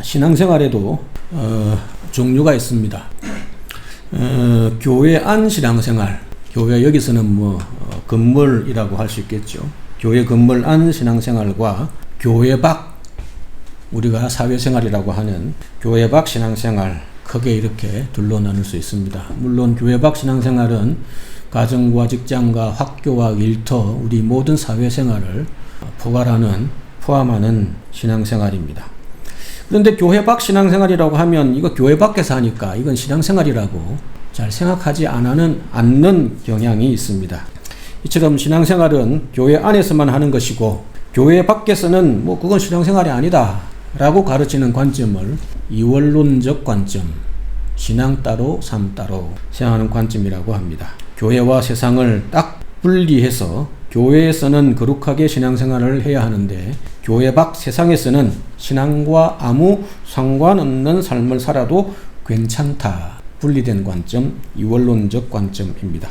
신앙생활에도 종류가 있습니다. 교회 안 신앙생활, 교회 여기서는 건물이라고 할 수 있겠죠. 교회 건물 안 신앙생활과 교회 밖, 우리가 사회생활이라고 하는 교회 밖 신앙생활, 크게 이렇게 둘로 나눌 수 있습니다. 물론 교회 밖 신앙생활은 가정과 직장과 학교와 일터, 우리 모든 사회생활을 포함하는 신앙생활입니다. 그런데 교회 밖 신앙생활이라고 하면 이거 교회 밖에서 하니까 이건 신앙생활이라고 잘 생각하지 않는 경향이 있습니다. 이처럼 신앙생활은 교회 안에서만 하는 것이고 교회 밖에서는 그건 신앙생활이 아니다 라고 가르치는 관점을 이원론적 관점, 신앙 따로 삶 따로 생각하는 관점이라고 합니다. 교회와 세상을 딱 분리해서 교회에서는 거룩하게 신앙생활을 해야 하는데 교회 밖 세상에서는 신앙과 아무 상관없는 삶을 살아도 괜찮다. 분리된 관점, 이원론적 관점입니다.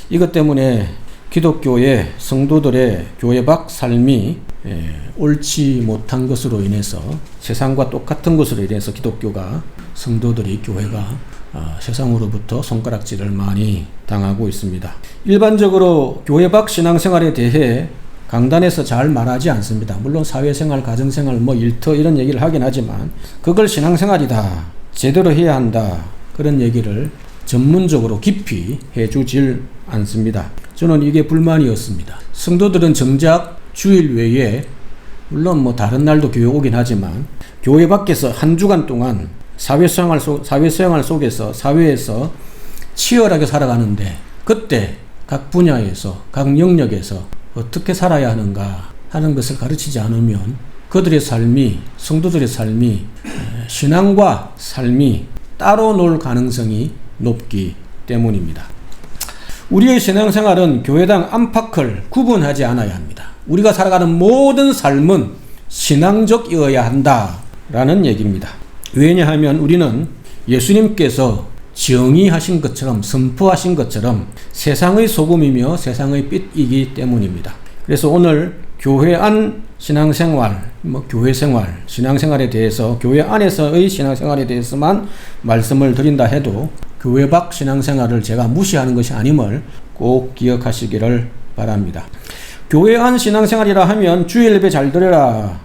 이것 때문에 기독교의 성도들의 교회 밖 삶이 옳지 못한 것으로 인해서 세상과 똑같은 것으로 인해서 기독교가 성도들이 교회가 세상으로부터 손가락질을 많이 당하고 있습니다. 일반적으로 교회 밖 신앙생활에 대해 강단에서 잘 말하지 않습니다. 물론 사회생활, 가정생활, 일터 이런 얘기를 하긴 하지만 그걸 신앙생활이다, 제대로 해야 한다, 그런 얘기를 전문적으로 깊이 해주질 않습니다. 저는 이게 불만이었습니다. 성도들은 정작 주일 외에 물론 다른 날도 교회 오긴 하지만 교회 밖에서 한 주간 동안 사회생활 속에서 사회에서 치열하게 살아가는데 그때 각 분야에서 각 영역에서 어떻게 살아야 하는가 하는 것을 가르치지 않으면 그들의 삶이, 성도들의 삶이 신앙과 삶이 따로 놀 가능성이 높기 때문입니다. 우리의 신앙생활은 교회당 안팎을 구분하지 않아야 합니다. 우리가 살아가는 모든 삶은 신앙적이어야 한다라는 얘기입니다. 왜냐하면 우리는 예수님께서 정의하신 것처럼, 선포하신 것처럼 세상의 소금이며 세상의 빛이기 때문입니다. 그래서 오늘 교회 안 신앙생활, 교회 생활, 신앙생활에 대해서 교회 안에서의 신앙생활에 대해서만 말씀을 드린다 해도 교회 밖 신앙생활을 제가 무시하는 것이 아님을 꼭 기억하시기를 바랍니다. 교회 안 신앙생활이라 하면 주일 예배 잘 들어라,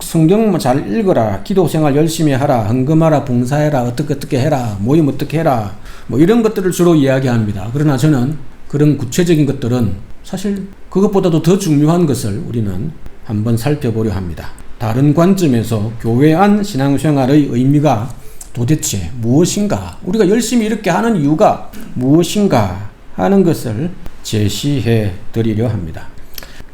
성경 잘 읽어라, 기도생활 열심히 하라, 헌금하라, 봉사해라, 어떻게 해라, 모임 어떻게 해라, 이런 것들을 주로 이야기합니다. 그러나 저는 그런 구체적인 것들은 사실 그것보다도 더 중요한 것을 우리는 한번 살펴보려 합니다. 다른 관점에서 교회 안 신앙생활의 의미가 도대체 무엇인가, 우리가 열심히 이렇게 하는 이유가 무엇인가 하는 것을 제시해 드리려 합니다.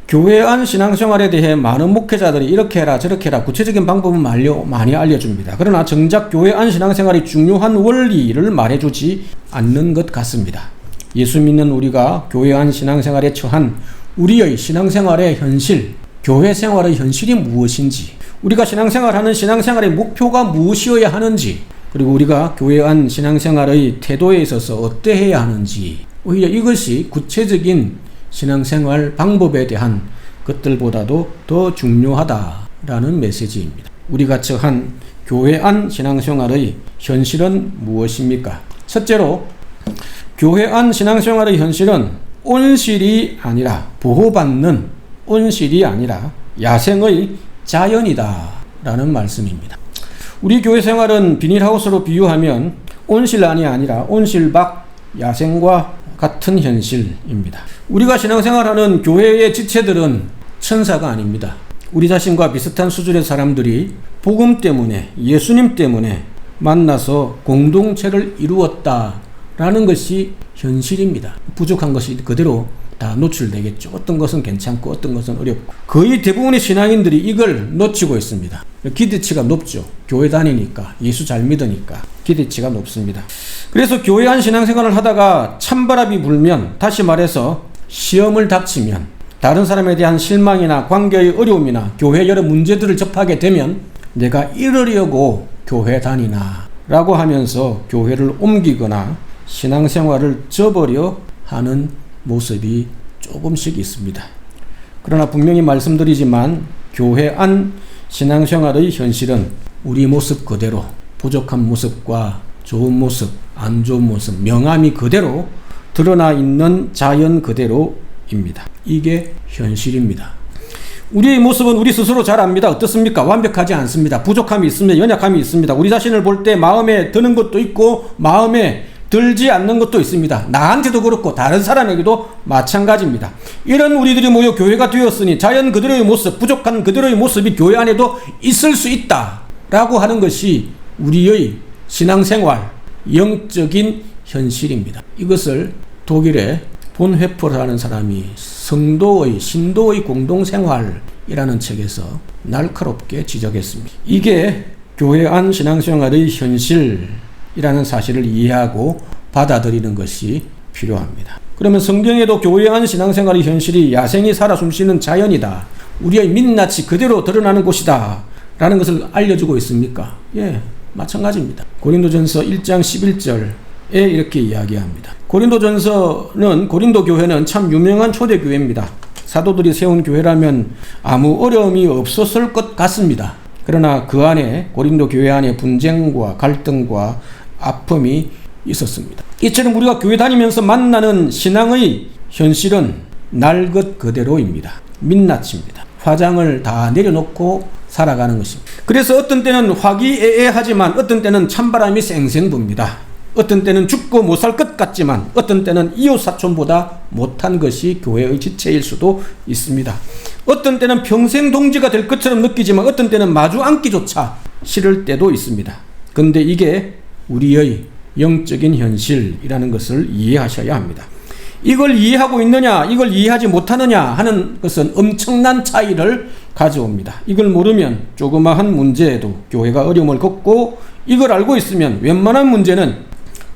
교회 안 신앙생활에 대해 많은 목회자들이 이렇게 해라 저렇게 해라 구체적인 방법은 많이 알려줍니다. 그러나 정작 교회 안 신앙생활이 중요한 원리를 말해주지 않는 것 같습니다. 예수 믿는 우리가 교회 안 신앙생활에 처한 우리의 신앙생활의 현실, 교회 생활의 현실이 무엇인지, 우리가 신앙생활하는 신앙생활의 목표가 무엇이어야 하는지, 그리고 우리가 교회 안 신앙생활의 태도에 있어서 어떠해야 하는지, 오히려 이것이 구체적인 신앙생활 방법에 대한 것들보다도 더 중요하다라는 메시지입니다. 우리가 처한 교회 안 신앙생활의 현실은 무엇입니까? 첫째로 교회 안 신앙생활의 현실은 온실이 아니라 보호받는 온실이 아니라 야생의 자연이다 라는 말씀입니다. 우리 교회 생활은 비닐하우스로 비유하면 온실 안이 아니라 온실 밖 야생과 같은 현실입니다. 우리가 신앙생활하는 교회의 지체들은 천사가 아닙니다. 우리 자신과 비슷한 수준의 사람들이 복음 때문에, 예수님 때문에 만나서 공동체를 이루었다라는 것이 현실입니다. 부족한 것이 그대로 다 노출되겠죠. 어떤 것은 괜찮고 어떤 것은 어렵고. 거의 대부분의 신앙인들이 이걸 놓치고 있습니다. 기대치가 높죠. 교회 다니니까, 예수 잘 믿으니까 기대치가 높습니다. 그래서 교회 안 신앙생활을 하다가 찬바람이 불면, 다시 말해서 시험을 닥치면, 다른 사람에 대한 실망이나 관계의 어려움이나 교회 여러 문제들을 접하게 되면 내가 이러려고 교회 다니나 라고 하면서 교회를 옮기거나 신앙생활을 저버려 하는 모습이 조금씩 있습니다. 그러나 분명히 말씀드리지만 교회 안 신앙생활의 현실은 우리 모습 그대로, 부족한 모습과 좋은 모습, 안 좋은 모습, 명암이 그대로 드러나 있는 자연 그대로입니다. 이게 현실입니다. 우리의 모습은 우리 스스로 잘 압니다. 어떻습니까? 완벽하지 않습니다. 부족함이 있습니다. 연약함이 있습니다. 우리 자신을 볼 때 마음에 드는 것도 있고 마음에 들지 않는 것도 있습니다. 나한테도 그렇고 다른 사람에게도 마찬가지입니다. 이런 우리들이 모여 교회가 되었으니 자연 그대로의 모습, 부족한 그대로의 모습이 교회 안에도 있을 수 있다라고 하는 것이 우리의 신앙생활, 영적인 현실입니다. 이것을 독일의 본 회퍼라는 사람이 신도의 공동생활이라는 책에서 날카롭게 지적했습니다. 이게 교회 안 신앙생활의 현실이라는 사실을 이해하고 받아들이는 것이 필요합니다. 그러면 성경에도 교회 안 신앙생활의 현실이 야생이 살아 숨쉬는 자연이다, 우리의 민낯이 그대로 드러나는 곳이다 라는 것을 알려주고 있습니까? 예, 마찬가지입니다. 고린도전서 1장 11절에 이렇게 이야기합니다. 고린도 교회는 참 유명한 초대교회입니다. 사도들이 세운 교회라면 아무 어려움이 없었을 것 같습니다. 그러나 그 안에, 고린도 교회 안에 분쟁과 갈등과 아픔이 있었습니다. 이처럼 우리가 교회 다니면서 만나는 신앙의 현실은 날 것 그대로입니다. 민낯입니다. 화장을 다 내려놓고 살아가는 것입니다. 그래서 어떤 때는 화기애애하지만 어떤 때는 찬바람이 쌩쌩 붑니다. 어떤 때는 죽고 못 살 것 같지만 어떤 때는 이웃사촌보다 못한 것이 교회의 지체일 수도 있습니다. 어떤 때는 평생 동지가 될 것처럼 느끼지만 어떤 때는 마주 앉기조차 싫을 때도 있습니다. 그런데 이게 우리의 영적인 현실이라는 것을 이해하셔야 합니다. 이걸 이해하고 있느냐, 이걸 이해하지 못하느냐 하는 것은 엄청난 차이를 가져옵니다. 이걸 모르면 조그마한 문제에도 교회가 어려움을 겪고, 이걸 알고 있으면 웬만한 문제는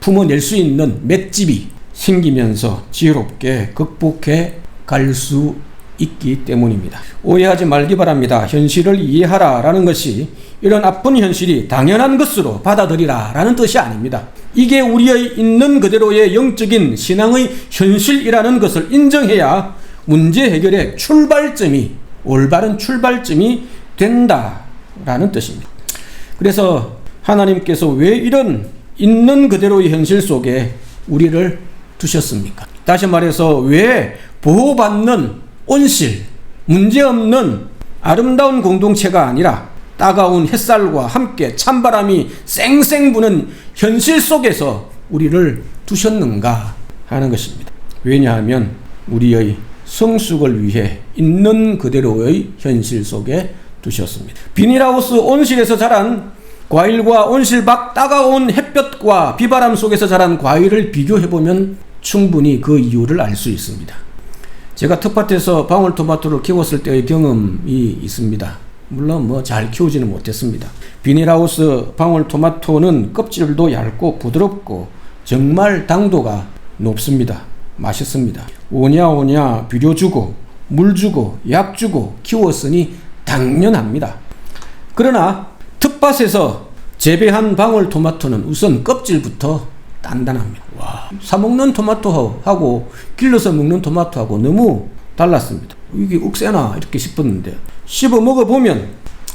품어낼 수 있는 맷집이 생기면서 지혜롭게 극복해 갈 수 있기 때문입니다. 오해하지 말기 바랍니다. 현실을 이해하라 라는 것이 이런 아픈 현실이 당연한 것으로 받아들이라 라는 뜻이 아닙니다. 이게 우리의 있는 그대로의 영적인 신앙의 현실이라는 것을 인정해야 문제 해결의 출발점이, 올바른 출발점이 된다라는 뜻입니다. 그래서 하나님께서 왜 이런 있는 그대로의 현실 속에 우리를 두셨습니까? 다시 말해서 왜 보호받는 온실, 문제없는 아름다운 공동체가 아니라 따가운 햇살과 함께 찬바람이 쌩쌩 부는 현실 속에서 우리를 두셨는가 하는 것입니다. 왜냐하면 우리의 성숙을 위해 있는 그대로의 현실 속에 두셨습니다. 비닐하우스 온실에서 자란 과일과 온실 밖 따가운 햇볕과 비바람 속에서 자란 과일을 비교해보면 충분히 그 이유를 알 수 있습니다. 제가 텃밭에서 방울토마토를 키웠을 때의 경험이 있습니다. 물론 잘 키우지는 못했습니다. 비닐하우스 방울토마토는 껍질도 얇고 부드럽고 정말 당도가 높습니다. 맛있습니다. 오냐 비료 주고 물 주고 약 주고 키웠으니 당연합니다. 그러나 텃밭에서 재배한 방울토마토는 우선 껍질부터 단단합니다. 사먹는 토마토하고 길러서 먹는 토마토하고 너무 달랐습니다. 이게 억세나 이렇게 싶었는데 씹어 먹어보면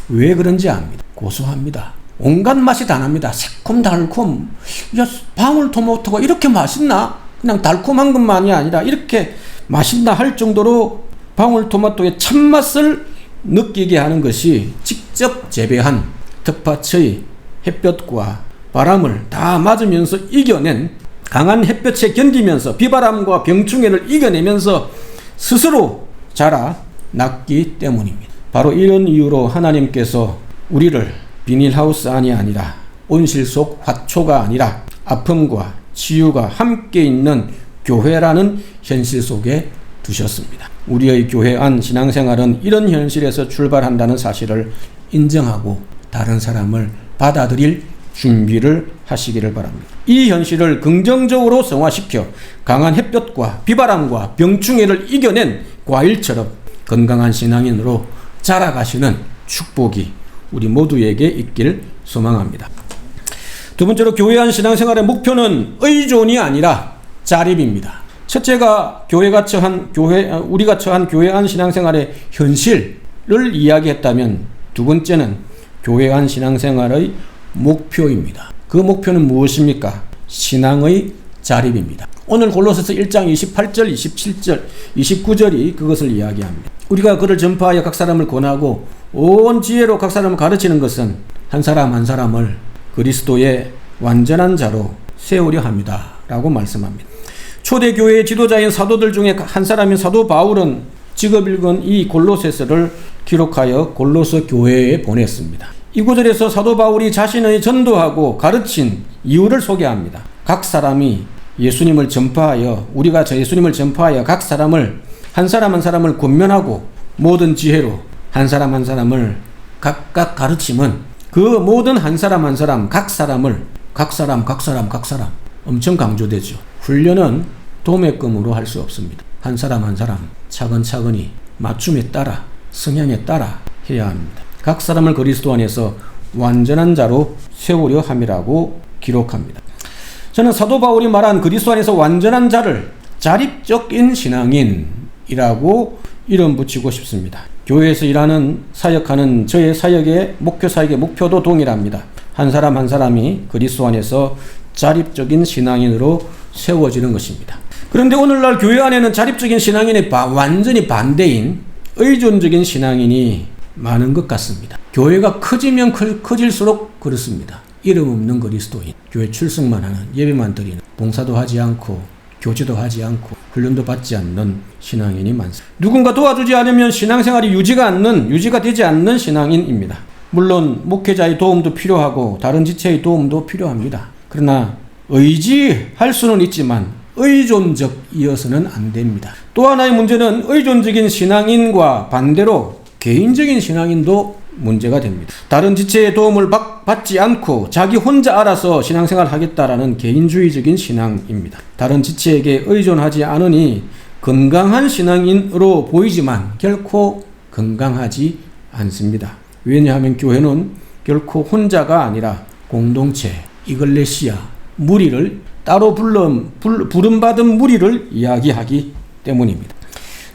왜 그런지 압니다. 고소합니다. 온갖 맛이 다 납니다. 새콤 달콤. 야, 방울토마토가 이렇게 맛있나? 그냥 달콤한 것만이 아니라 이렇게 맛있나 할 정도로 방울토마토의 참맛을 느끼게 하는 것이 직접 재배한 텃밭의 햇볕과 바람을 다 맞으면서 이겨낸, 강한 햇볕에 견디면서 비바람과 병충해를 이겨내면서 스스로 자라났기 때문입니다. 바로 이런 이유로 하나님께서 우리를 비닐하우스 안이 아니라 온실 속 화초가 아니라 아픔과 치유가 함께 있는 교회라는 현실 속에 두셨습니다. 우리의 교회 안 신앙생활은 이런 현실에서 출발한다는 사실을 인정하고 다른 사람을 받아들일 준비를 하시기를 바랍니다. 이 현실을 긍정적으로 성화시켜 강한 햇볕과 비바람과 병충해를 이겨낸 과일처럼 건강한 신앙인으로 자라가시는 축복이 우리 모두에게 있길 소망합니다. 두 번째로 교회 안 신앙생활의 목표는 의존이 아니라 자립입니다. 첫째가 우리가 처한 교회 안 신앙생활의 현실을 이야기했다면 두 번째는 교회 안 신앙생활의 목표입니다. 그 목표는 무엇입니까? 신앙의 자립입니다. 오늘 골로새서 1장 28절, 27절, 29절이 그것을 이야기합니다. 우리가 그를 전파하여 각 사람을 권하고 온 지혜로 각 사람을 가르치는 것은 한 사람 한 사람을 그리스도의 완전한 자로 세우려 합니다. 라고 말씀합니다. 초대교회의 지도자인 사도들 중에 한 사람인 사도 바울은 직업 읽은 이 골로새서를 기록하여 골로새 교회에 보냈습니다. 이 구절에서 사도 바울이 자신의 전도하고 가르친 이유를 소개합니다. 각 사람이 예수님을 전파하여 우리가 저 예수님을 전파하여 각 사람을 한 사람 한 사람을 권면하고 모든 지혜로 한 사람 한 사람을 각각 가르침은 그 모든 한 사람 한 사람 각 사람을 각 사람 엄청 강조되죠. 훈련은 도매금으로 할 수 없습니다. 한 사람 한 사람 차근차근히 맞춤에 따라 성향에 따라 해야 합니다. 각 사람을 그리스도 안에서 완전한 자로 세우려 함이라고 기록합니다. 저는 사도 바울이 말한 그리스도 안에서 완전한 자를 자립적인 신앙인이라고 이름 붙이고 싶습니다. 교회에서 일하는 사역하는 저의 사역의 목표 사역의 목표도 동일합니다. 한 사람 한 사람이 그리스도 안에서 자립적인 신앙인으로 세워지는 것입니다. 그런데 오늘날 교회 안에는 자립적인 신앙인의 완전히 반대인 의존적인 신앙인이 많은 것 같습니다. 교회가 커지면 커질수록 그렇습니다. 이름 없는 그리스도인, 교회 출석만 하는, 예배만 드리는, 봉사도 하지 않고 교제도 하지 않고 훈련도 받지 않는 신앙인이 많습니다. 누군가 도와주지 않으면 신앙생활이 유지가 되지 않는 신앙인입니다. 물론 목회자의 도움도 필요하고 다른 지체의 도움도 필요합니다. 그러나 의지할 수는 있지만 의존적이어서는 안 됩니다. 또 하나의 문제는 의존적인 신앙인과 반대로 개인적인 신앙인도 문제가 됩니다. 다른 지체의 도움을 받지 않고 자기 혼자 알아서 신앙생활 하겠다라는 개인주의적인 신앙입니다. 다른 지체에게 의존하지 않으니 건강한 신앙인으로 보이지만 결코 건강하지 않습니다. 왜냐하면 교회는 결코 혼자가 아니라 공동체, 이글레시아, 무리를 따로 부름받은 무리를 이야기하기 때문입니다.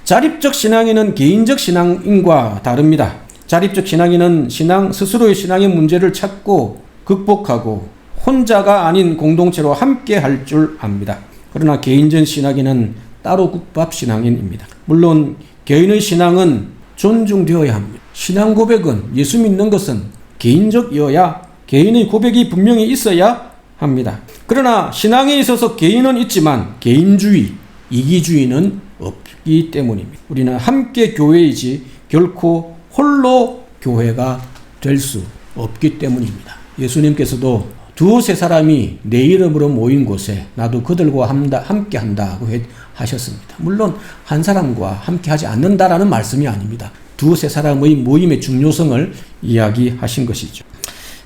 자립적 신앙인은 개인적 신앙인과 다릅니다. 자립적 신앙인은 스스로의 신앙의 문제를 찾고 극복하고 혼자가 아닌 공동체로 함께 할 줄 압니다. 그러나 개인적 신앙인은 따로 국밥 신앙인입니다. 물론 개인의 신앙은 존중되어야 합니다. 신앙 고백은 예수 믿는 것은 개인적이어야 개인의 고백이 분명히 있어야 합니다. 그러나 신앙에 있어서 개인은 있지만 개인주의, 이기주의는 없기 때문입니다. 우리는 함께 교회이지 결코 홀로 교회가 될 수 없기 때문입니다. 예수님께서도 두세 사람이 내 이름으로 모인 곳에 나도 그들과 함께 한다고 하셨습니다. 물론 한 사람과 함께 하지 않는다라는 말씀이 아닙니다. 두세 사람의 모임의 중요성을 이야기하신 것이죠.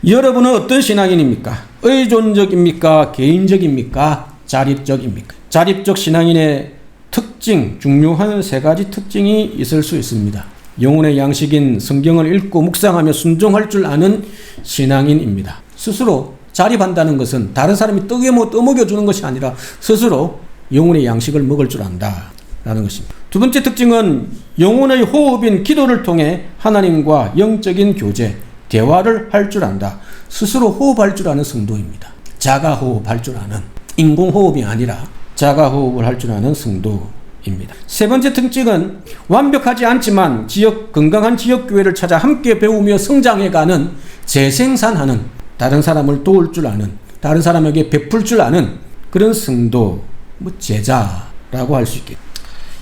여러분은 어떤 신앙인입니까? 의존적입니까? 개인적입니까? 자립적입니까? 자립적 신앙인의 특징, 중요한 세 가지 특징이 있을 수 있습니다. 영혼의 양식인 성경을 읽고 묵상하며 순종할 줄 아는 신앙인입니다. 스스로 자립한다는 것은 다른 사람이 떠먹여주는 것이 아니라 스스로 영혼의 양식을 먹을 줄 안다라는 것입니다. 두 번째 특징은 영혼의 호흡인 기도를 통해 하나님과 영적인 교제, 대화를 할 줄 안다. 스스로 호흡할 줄 아는 성도입니다. 자가 호흡할 줄 아는, 인공호흡이 아니라 자가 호흡을 할 줄 아는 성도입니다. 세 번째 특징은 완벽하지 않지만 건강한 지역교회를 찾아 함께 배우며 성장해가는, 재생산하는, 다른 사람을 도울 줄 아는, 다른 사람에게 베풀 줄 아는 그런 성도, 제자라고 할 수 있겠습니다.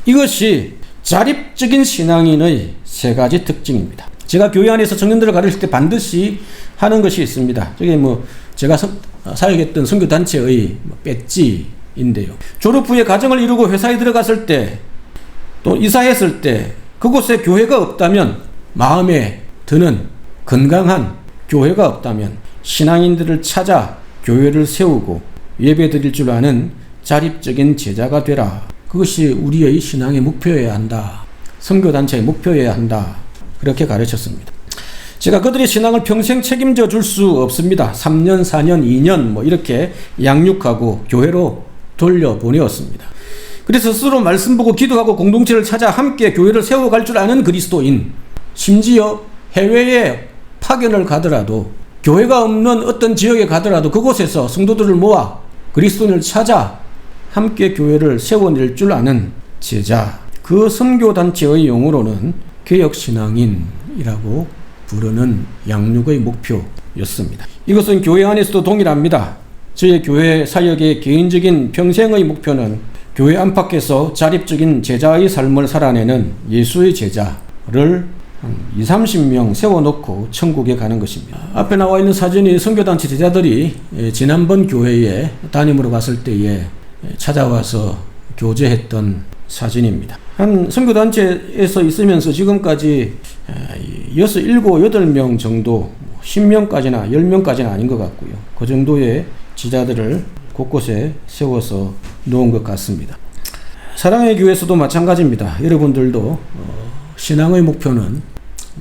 이것이 자립적인 신앙인의 세 가지 특징입니다. 제가 교회 안에서 청년들을 가르칠 때 반드시 하는 것이 있습니다. 저게 제가 사역했던 선교단체의 배지인데요. 졸업 후에 가정을 이루고 회사에 들어갔을 때, 또 이사했을 때 그곳에 교회가 없다면, 마음에 드는 건강한 교회가 없다면 신앙인들을 찾아 교회를 세우고 예배 드릴 줄 아는 자립적인 제자가 되라. 그것이 우리의 신앙의 목표여야 한다. 선교단체의 목표여야 한다. 그렇게 가르쳤습니다. 제가 그들의 신앙을 평생 책임져 줄 수 없습니다. 3년, 4년, 2년 이렇게 양육하고 교회로 돌려보내었습니다. 그래서 스스로 말씀 보고 기도하고 공동체를 찾아 함께 교회를 세워갈 줄 아는 그리스도인, 심지어 해외에 파견을 가더라도 교회가 없는 어떤 지역에 가더라도 그곳에서 성도들을 모아 그리스도인을 찾아 함께 교회를 세워낼 줄 아는 제자, 그 선교단체의 용어로는 개혁신앙인이라고 부르는 양육의 목표였습니다. 이것은 교회 안에서도 동일합니다. 저의 교회 사역의 개인적인 평생의 목표는 교회 안팎에서 자립적인 제자의 삶을 살아내는 예수의 제자를 한 20-30명 세워놓고 천국에 가는 것입니다. 앞에 나와 있는 사진이 선교단체 제자들이 지난번 교회에 담임으로 갔을 때에 찾아와서 교제했던 사진입니다. 한 선교단체에서 있으면서 지금까지 6, 7, 8명 정도, 10명까지나 10명까지는 아닌 것 같고요. 그 정도의 제자들을 곳곳에 세워서 놓은 것 같습니다. 사랑의 교회에서도 마찬가지입니다. 여러분들도 신앙의 목표는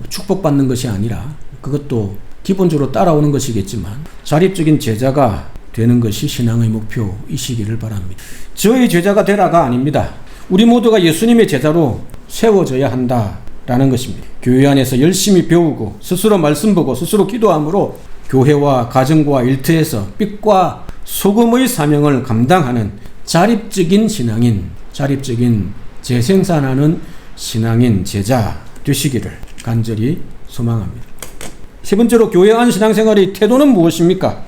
축복받는 것이 아니라 그것도 기본적으로 따라오는 것이겠지만 자립적인 제자가 되는 것이 신앙의 목표이시기를 바랍니다. 저의 제자가 되라가 아닙니다. 우리 모두가 예수님의 제자로 세워져야 한다라는 것입니다. 교회 안에서 열심히 배우고 스스로 말씀 보고 스스로 기도함으로 교회와 가정과 일터에서 빛과 소금의 사명을 감당하는 자립적인 신앙인, 자립적인 재생산하는 신앙인 제자 되시기를 간절히 소망합니다. 세 번째로 교회 안 신앙생활의 태도는 무엇입니까?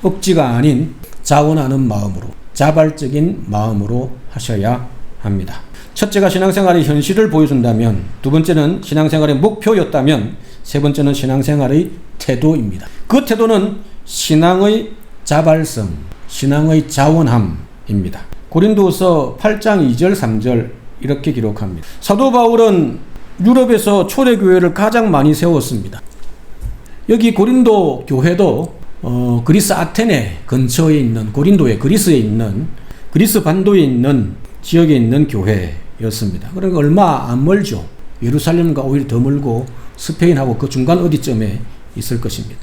억지가 아닌 자원하는 마음으로, 자발적인 마음으로 하셔야 합니다. 첫째가 신앙생활의 현실을 보여준다면, 두 번째는 신앙생활의 목표였다면, 세 번째는 신앙생활의 태도입니다. 그 태도는 신앙의 자발성, 신앙의 자원함입니다. 고린도서 8장 2절 3절 이렇게 기록합니다. 사도 바울은 유럽에서 초대교회를 가장 많이 세웠습니다. 여기 고린도 교회도 그리스 아테네 근처에 있는 고린도의 그리스에 있는 그리스 반도에 있는 지역에 있는 교회였습니다. 그러니까 얼마 안 멀죠. 예루살렘과 오히려 더 멀고 스페인하고 그 중간 어디쯤에 있을 것입니다.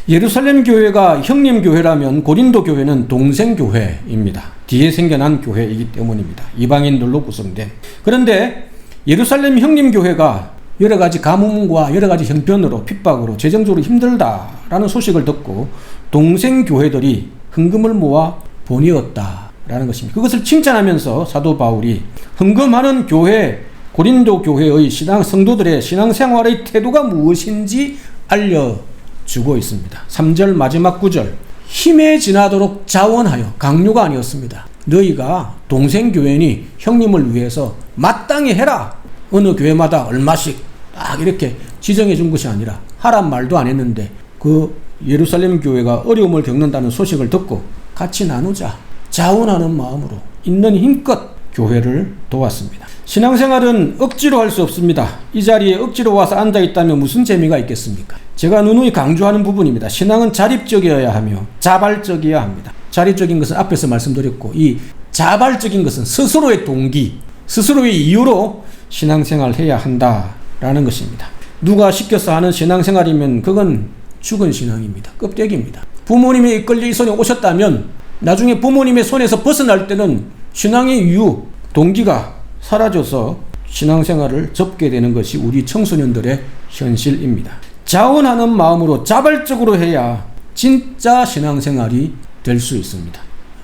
예루살렘 교회가 형님 교회라면 고린도 교회는 동생 교회입니다. 뒤에 생겨난 교회이기 때문입니다. 이방인들로 구성된. 그런데 예루살렘 형님 교회가 여러 가지 가뭄과 여러 가지 형편으로 핍박으로 재정적으로 힘들다라는 소식을 듣고 동생 교회들이 헌금을 모아 보내었다라는 것입니다. 그것을 칭찬하면서 사도 바울이 헌금하는 교회, 고린도 교회의 성도들의 신앙생활의 태도가 무엇인지 알려주고 있습니다. 3절 마지막 구절, 힘에 지나도록 자원하여, 강요가 아니었습니다. 너희가 동생 교회니 형님을 위해서 마땅히 해라. 어느 교회마다 얼마씩 딱 이렇게 지정해 준 것이 아니라 하란 말도 안 했는데 그 예루살렘 교회가 어려움을 겪는다는 소식을 듣고 같이 나누자, 자원하는 마음으로 있는 힘껏 교회를 도왔습니다. 신앙생활은 억지로 할 수 없습니다. 이 자리에 억지로 와서 앉아있다면 무슨 재미가 있겠습니까? 제가 누누이 강조하는 부분입니다. 신앙은 자립적이어야 하며 자발적이어야 합니다. 자립적인 것은 앞에서 말씀드렸고, 이 자발적인 것은 스스로의 동기, 스스로의 이유로 신앙생활을 해야 한다라는 것입니다. 누가 시켜서 하는 신앙생활이면 그건 죽은 신앙입니다. 껍데기입니다. 부모님이 이끌려 이 손에 오셨다면 나중에 부모님의 손에서 벗어날 때는 신앙의 이유, 동기가 사라져서 신앙생활을 접게 되는 것이 우리 청소년들의 현실입니다. 자원하는 마음으로 자발적으로 해야 진짜 신앙생활이 될 수 있습니다.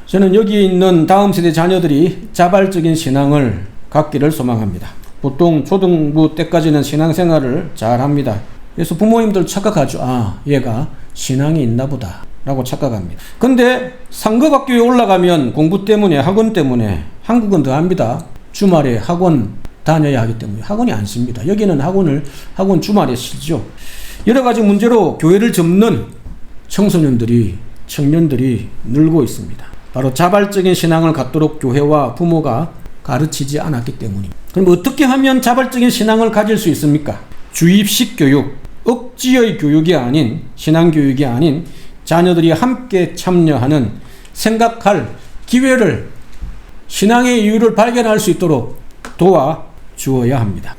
저는 여기 있는 다음 세대 자녀들이 자발적인 신앙을 갖기를 소망합니다. 보통 초등부 때까지는 신앙생활을 잘 합니다. 그래서 부모님들 착각하죠. 아, 얘가 신앙이 있나 보다 라고 착각합니다. 근데 상급학교에 올라가면 공부 때문에, 학원 때문에, 한국은 더 합니다. 주말에 학원 다녀야 하기 때문에 학원이 안 쉽니다. 여기는 학원 주말에 쉬죠. 여러 가지 문제로 교회를 접는 청년들이 늘고 있습니다. 바로 자발적인 신앙을 갖도록 교회와 부모가 가르치지 않았기 때문입니다. 그럼 어떻게 하면 자발적인 신앙을 가질 수 있습니까? 주입식 교육, 억지의 교육이 아닌, 신앙교육이 아닌 자녀들이 함께 참여하는, 생각할 기회를, 신앙의 이유를 발견할 수 있도록 도와주어야 합니다.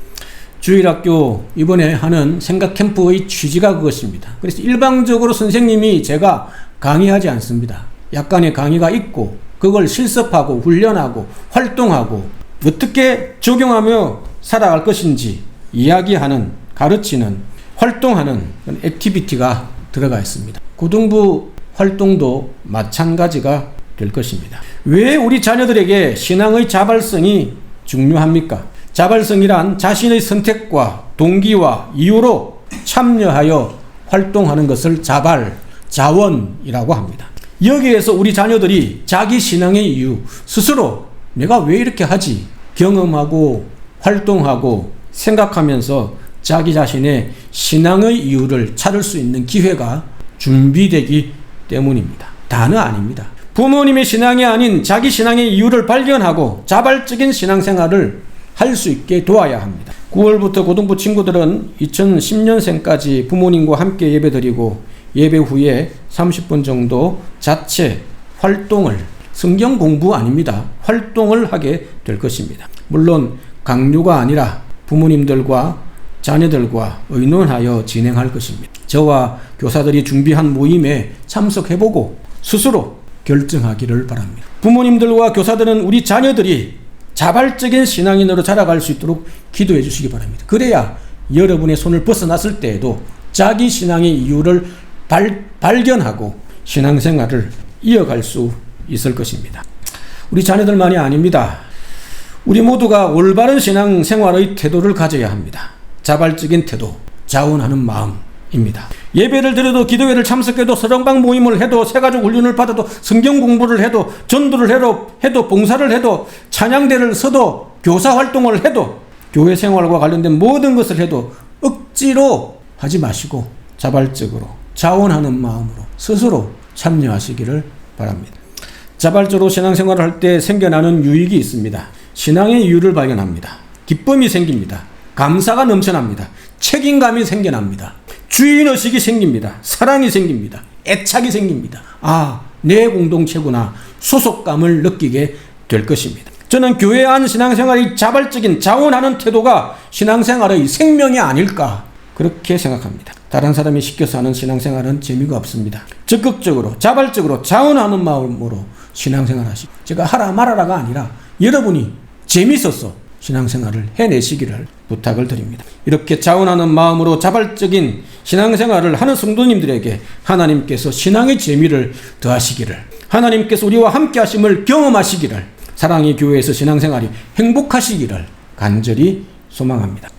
주일학교 이번에 하는 생각 캠프의 취지가 그것입니다. 그래서 일방적으로 선생님이 제가 강의하지 않습니다. 약간의 강의가 있고 그걸 실습하고 훈련하고 활동하고 어떻게 적용하며 살아갈 것인지 이야기하는, 가르치는 활동하는 액티비티가 들어가 있습니다. 고등부 활동도 마찬가지가 될 것입니다. 왜 우리 자녀들에게 신앙의 자발성이 중요합니까? 자발성이란 자신의 선택과 동기와 이유로 참여하여 활동하는 것을 자원이라고 합니다. 여기에서 우리 자녀들이 자기 신앙의 이유, 스스로 내가 왜 이렇게 하지? 경험하고 활동하고 생각하면서 자기 자신의 신앙의 이유를 찾을 수 있는 기회가 준비되기 때문입니다. 다는 아닙니다. 부모님의 신앙이 아닌 자기 신앙의 이유를 발견하고 자발적인 신앙생활을 할 수 있게 도와야 합니다. 9월부터 고등부 친구들은 2010년생까지 부모님과 함께 예배드리고 예배 후에 30분 정도 자체 활동을, 성경 공부 아닙니다. 활동을 하게 될 것입니다. 물론 강요가 아니라 부모님들과 자녀들과 의논하여 진행할 것입니다. 저와 교사들이 준비한 모임에 참석해보고 스스로 결정하기를 바랍니다. 부모님들과 교사들은 우리 자녀들이 자발적인 신앙인으로 자라갈 수 있도록 기도해 주시기 바랍니다. 그래야 여러분의 손을 벗어났을 때에도 자기 신앙의 이유를 발견하고 신앙생활을 이어갈 수 있을 것입니다. 우리 자녀들만이 아닙니다. 우리 모두가 올바른 신앙생활의 태도를 가져야 합니다. 자발적인 태도, 자원하는 마음입니다. 예배를 드려도 기도회를 참석해도 서정방 모임을 해도 새가족 훈련을 받아도 성경 공부를 해도 전도를 해도 봉사를 해도 찬양대를 서도 교사 활동을 해도 교회 생활과 관련된 모든 것을 해도 억지로 하지 마시고 자발적으로 자원하는 마음으로 스스로 참여하시기를 바랍니다. 자발적으로 신앙생활을 할 때 생겨나는 유익이 있습니다. 신앙의 이유를 발견합니다. 기쁨이 생깁니다. 감사가 넘쳐납니다. 책임감이 생겨납니다. 주인의식이 생깁니다. 사랑이 생깁니다. 애착이 생깁니다. 아, 내 공동체구나. 소속감을 느끼게 될 것입니다. 저는 교회 안 신앙생활의 자발적인 자원하는 태도가 신앙생활의 생명이 아닐까 그렇게 생각합니다. 다른 사람이 시켜서 하는 신앙생활은 재미가 없습니다. 적극적으로 자발적으로 자원하는 마음으로 신앙생활 하시고, 제가 하라 말아라가 아니라 여러분이 재미있어서 신앙생활을 해내시기를 부탁을 드립니다. 이렇게 자원하는 마음으로 자발적인 신앙생활을 하는 성도님들에게 하나님께서 신앙의 재미를 더하시기를, 하나님께서 우리와 함께 하심을 경험하시기를, 사랑의 교회에서 신앙생활이 행복하시기를 간절히 소망합니다.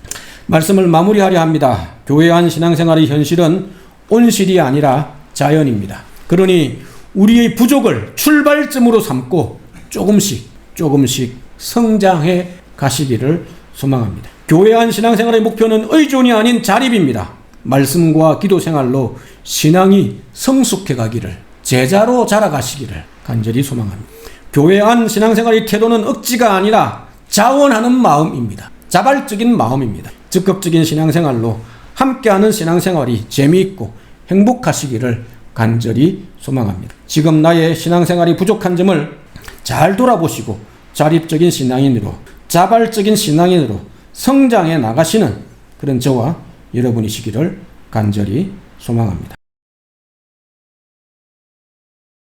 말씀을 마무리하려 합니다. 교회 안 신앙생활의 현실은 온실이 아니라 자연입니다. 그러니 우리의 부족을 출발점으로 삼고 조금씩 성장해 가시기를 소망합니다. 교회 안 신앙생활의 목표는 의존이 아닌 자립입니다. 말씀과 기도 생활로 신앙이 성숙해 가기를, 제자로 자라가시기를 간절히 소망합니다. 교회 안 신앙생활의 태도는 억지가 아니라 자원하는 마음입니다. 자발적인 마음입니다. 적극적인 신앙생활로 함께하는 신앙생활이 재미있고 행복하시기를 간절히 소망합니다. 지금 나의 신앙생활이 부족한 점을 잘 돌아보시고 자립적인 신앙인으로, 자발적인 신앙인으로 성장해 나가시는 그런 저와 여러분이시기를 간절히 소망합니다.